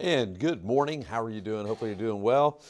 And good morning. How are you doing? Hopefully you're doing well.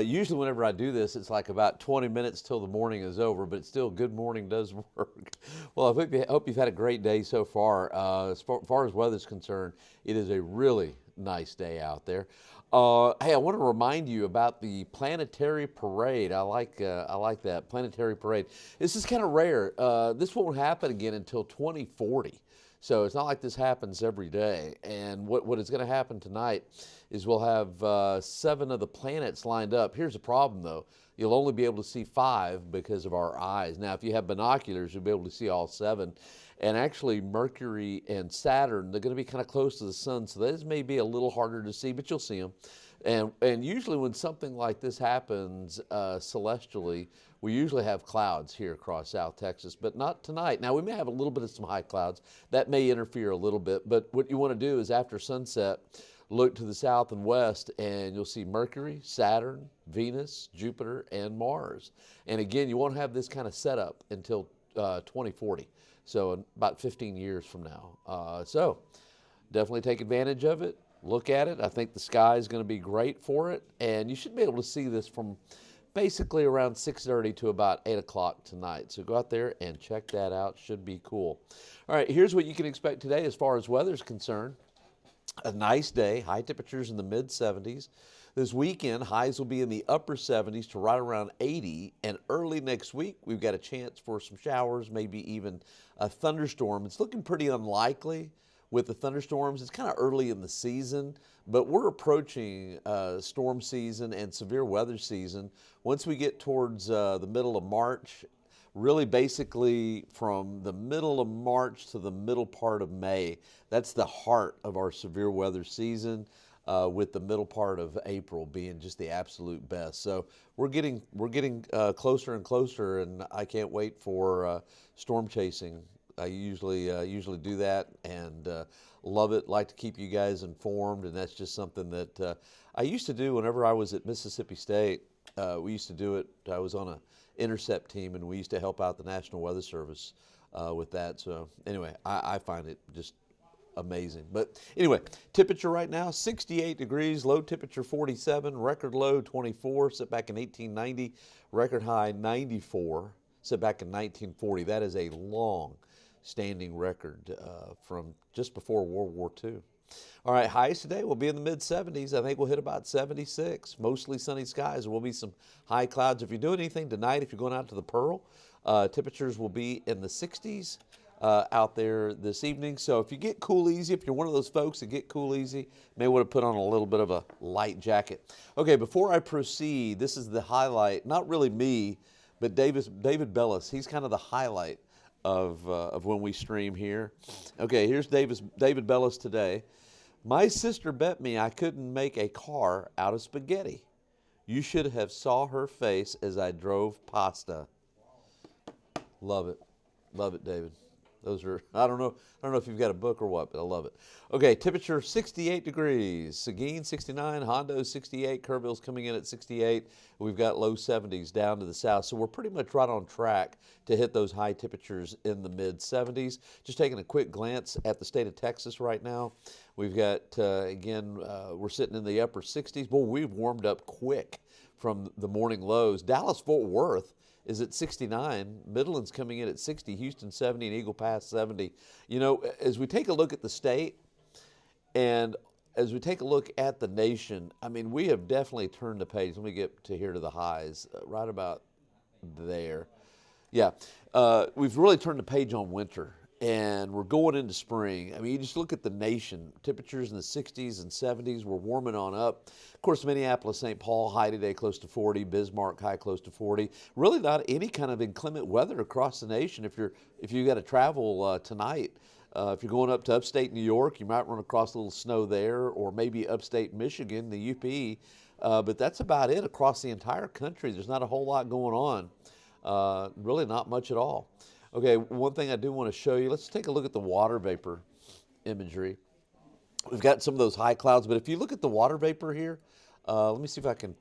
Usually whenever I do this, it's like about 20 minutes till the morning is over, but still good morning does work. Well, I hope you've had a great day so far. As far as weather's concerned, it is a really nice day out there. Hey, I want to remind you about the Planetary Parade. I like that Planetary Parade. This is kind of rare. This won't happen again until 2040. So it's not like this happens every day. And what is going to happen tonight is we'll have 7 of the planets lined up. Here's the problem, though. You'll only be able to see 5 because of our eyes. Now, if you have binoculars, you'll be able to see all 7. And actually, Mercury and Saturn, they're going to be kind of close to the sun, so those may be a little harder to see, but you'll see them. And usually when something like this happens celestially, we usually have clouds here across South Texas, but not tonight. Now, we may have a little bit of some high clouds. That may interfere a little bit, but what you want to do is after sunset, look to the south and west, and you'll see Mercury, Saturn, Venus, Jupiter, and Mars. And again, you won't have this kind of setup until 2040, so in about 15 years from now. So definitely take advantage of it. Look at it. I think the sky is going to be great for it, and you should be able to see this from basically around 6:30 to about 8 o'clock tonight. So go out there and check that out. Should be cool. All right, here's what you can expect today as far as weather is concerned. A nice day, high temperatures in the mid-70s. This weekend, highs will be in the upper 70s to right around 80. And early next week, we've got a chance for some showers, maybe even a thunderstorm. It's looking pretty unlikely with the thunderstorms. It's kind of early in the season, but we're approaching storm season and severe weather season. Once we get towards the middle of March, really basically from the middle of March to the middle part of May, that's the heart of our severe weather season, with the middle part of April being just the absolute best. So we're getting closer and closer, and I can't wait for storm chasing. I usually do that and love it. Like to keep you guys informed, and that's just something that I used to do whenever I was at Mississippi State. We used to do it. I was on a intercept team, and we used to help out the National Weather Service with that. So anyway, I find it just amazing. But anyway, temperature right now 68 degrees, low temperature 47, record low 24, set back in 1890, record high 94, set back in 1940. That is a long standing record from just before World War II. All right, highs today will be in the mid-70s. I think we'll hit about 76. Mostly sunny skies. There will be some high clouds. If you're doing anything tonight, if you're going out to the Pearl, temperatures will be in the 60s out there this evening. So if you get cool easy, if you're one of those folks that get cool easy, you may want to put on a little bit of a light jacket. Okay, before I proceed, this is the highlight. Not really me, but David Bellis. He's kind of the highlight of when we stream here. Okay, here's David Bellis today. My sister bet me I couldn't make a car out of spaghetti. You should have saw her face as I drove pasta. Love it, David. Those are, I don't know if you've got a book or what, but I love it. Okay, temperature 68 degrees. Seguin 69, Hondo 68, Kerrville's coming in at 68. We've got low 70s down to the south, so we're pretty much right on track to hit those high temperatures in the mid 70s. Just taking a quick glance at the state of Texas right now. We've got, again, we're sitting in the upper 60s. Boy, we've warmed up quick from the morning lows. Dallas-Fort Worth is at 69, Midland's coming in at 60, Houston 70, and Eagle Pass 70. You know, as we take a look at the state and as we take a look at the nation, I mean, we have definitely turned the page. Let me get to here to the highs, right about there. Yeah, we've really turned the page on winter, and we're going into spring. I mean, you just look at the nation, temperatures in the 60s and 70s, we're warming on up. Of course, Minneapolis, St. Paul, high today close to 40, Bismarck, high close to 40. Really not any kind of inclement weather across the nation if you got to travel tonight. If you're going up to upstate New York, you might run across a little snow there, or maybe upstate Michigan, the UP. But that's about it across the entire country. There's not a whole lot going on, really not much at all. Okay, one thing I do want to show you, let's take a look at the water vapor imagery. We've got some of those high clouds, but if you look at the water vapor here, let me see if I can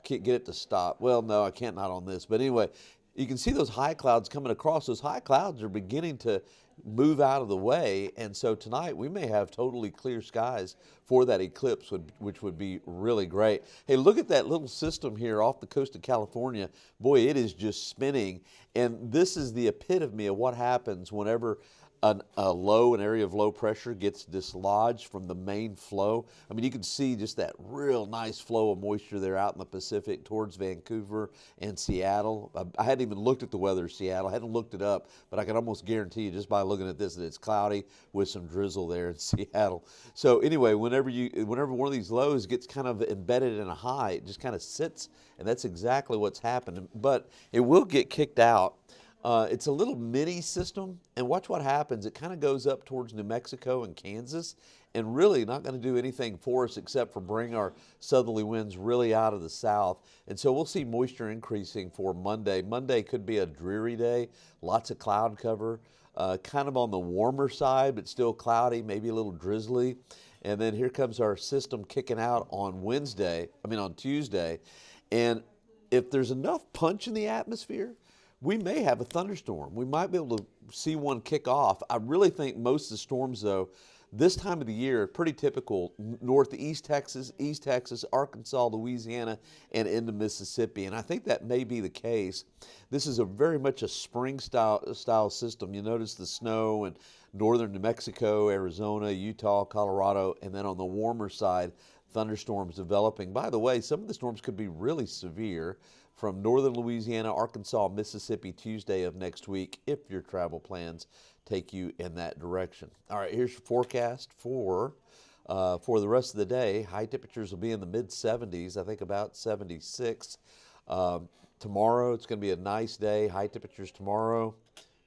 get it to stop. Well, no, I can't, not on this. But anyway, you can see those high clouds coming across. Those high clouds are beginning to move out of the way. And so tonight we may have totally clear skies for that eclipse, which would be really great. Hey, look at that little system here off the coast of California. Boy, it is just spinning. And this is the epitome of what happens whenever an area of low pressure gets dislodged from the main flow. I mean, you can see just that real nice flow of moisture there out in the Pacific towards Vancouver and Seattle. I hadn't even looked at the weather in Seattle. I hadn't looked it up, but I can almost guarantee you just by looking at this that it's cloudy with some drizzle there in Seattle. So anyway, whenever one of these lows gets kind of embedded in a high, it just kind of sits, and that's exactly what's happened. But it will get kicked out. It's a little mini system, and watch what happens. It kind of goes up towards New Mexico and Kansas, and really not going to do anything for us except for bring our southerly winds really out of the south. And so we'll see moisture increasing for Monday. Monday could be a dreary day, lots of cloud cover, kind of on the warmer side, but still cloudy, maybe a little drizzly. And then here comes our system kicking out on Tuesday. And if there's enough punch in the atmosphere, we may have a thunderstorm. We might be able to see one kick off. I really think most of the storms, though, this time of the year, are pretty typical. Northeast Texas, East Texas, Arkansas, Louisiana, and into Mississippi. And I think that may be the case. This is very much a spring style system. You notice the snow in northern New Mexico, Arizona, Utah, Colorado, and then on the warmer side, thunderstorms developing. By the way, some of the storms could be really severe from northern Louisiana, Arkansas, Mississippi, Tuesday of next week, if your travel plans take you in that direction. All right, here's your forecast for the rest of the day. High temperatures will be in the mid-70s, I think about 76. Tomorrow, it's going to be a nice day. High temperatures tomorrow.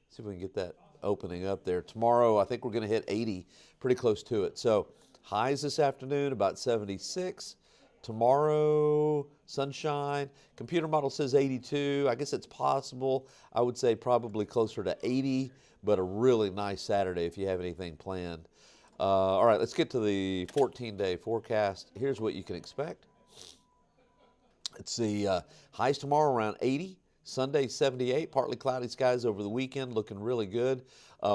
See if we can get that opening up there. Tomorrow, I think we're going to hit 80, pretty close to it. So highs this afternoon, about 76. Tomorrow, sunshine. Computer model says 82. I guess it's possible. I would say probably closer to 80, but a really nice Saturday if you have anything planned. All right, let's get to the 14-day forecast. Here's what you can expect. Let's see, highs tomorrow around 80. Sunday, 78. Partly cloudy skies over the weekend, looking really good.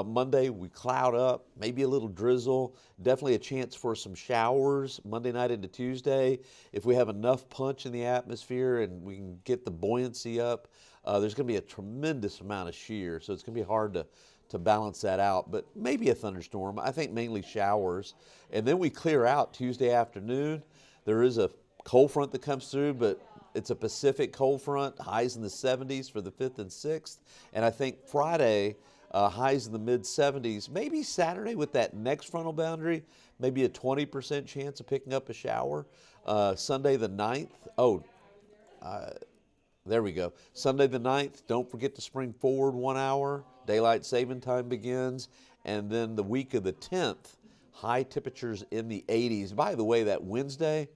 Monday, we cloud up, maybe a little drizzle. Definitely a chance for some showers Monday night into Tuesday. If we have enough punch in the atmosphere and we can get the buoyancy up, there's going to be a tremendous amount of shear, so it's going to be hard to balance that out. But maybe a thunderstorm. I think mainly showers. And then we clear out Tuesday afternoon. There is a cold front that comes through, but it's a Pacific cold front, highs in the 70s for the 5th and 6th. And I think Friday, highs in the mid-70s. Maybe Saturday with that next frontal boundary, maybe a 20% chance of picking up a shower. Sunday the 9th. There we go. Sunday the 9th, don't forget to spring forward 1 hour. Daylight saving time begins. And then the week of the 10th, high temperatures in the 80s. By the way, that Wednesday,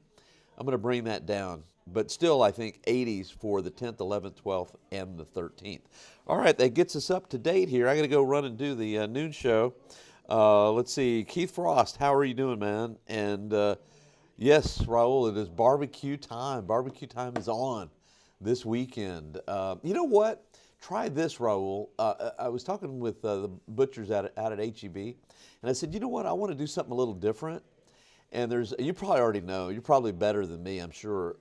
I'm going to bring that down. But still, I think 80s for the 10th, 11th, 12th, and the 13th. All right, that gets us up to date here. I got to go run and do the noon show. Let's see. Keith Frost, how are you doing, man? And yes, Raul, it is barbecue time. Barbecue time is on this weekend. You know what? Try this, Raul. I was talking with the butchers out at HEB, and I said, you know what? I want to do something a little different. And you probably already know, you're probably better than me, I'm sure.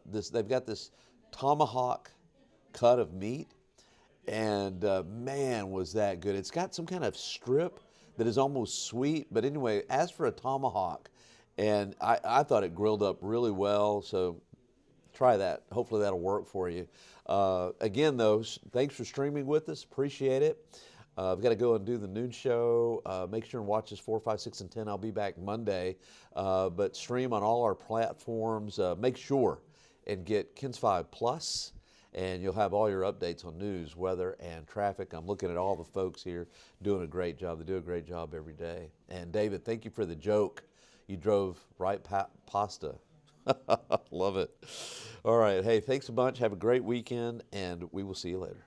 They've got this tomahawk cut of meat, and man, was that good. It's got some kind of strip that is almost sweet, but anyway, as for a tomahawk, and I thought it grilled up really well, so try that. Hopefully that'll work for you. Again, though, thanks for streaming with us. Appreciate it. I've got to go and do the noon show. Make sure and watch us 4, 5, 6, and 10. I'll be back Monday. But stream on all our platforms. Make sure and get KENS 5 Plus, and you'll have all your updates on news, weather, and traffic. I'm looking at all the folks here doing a great job. They do a great job every day. And David, thank you for the joke. You drove right pasta. Love it. All right. Hey, thanks a bunch. Have a great weekend, and we will see you later.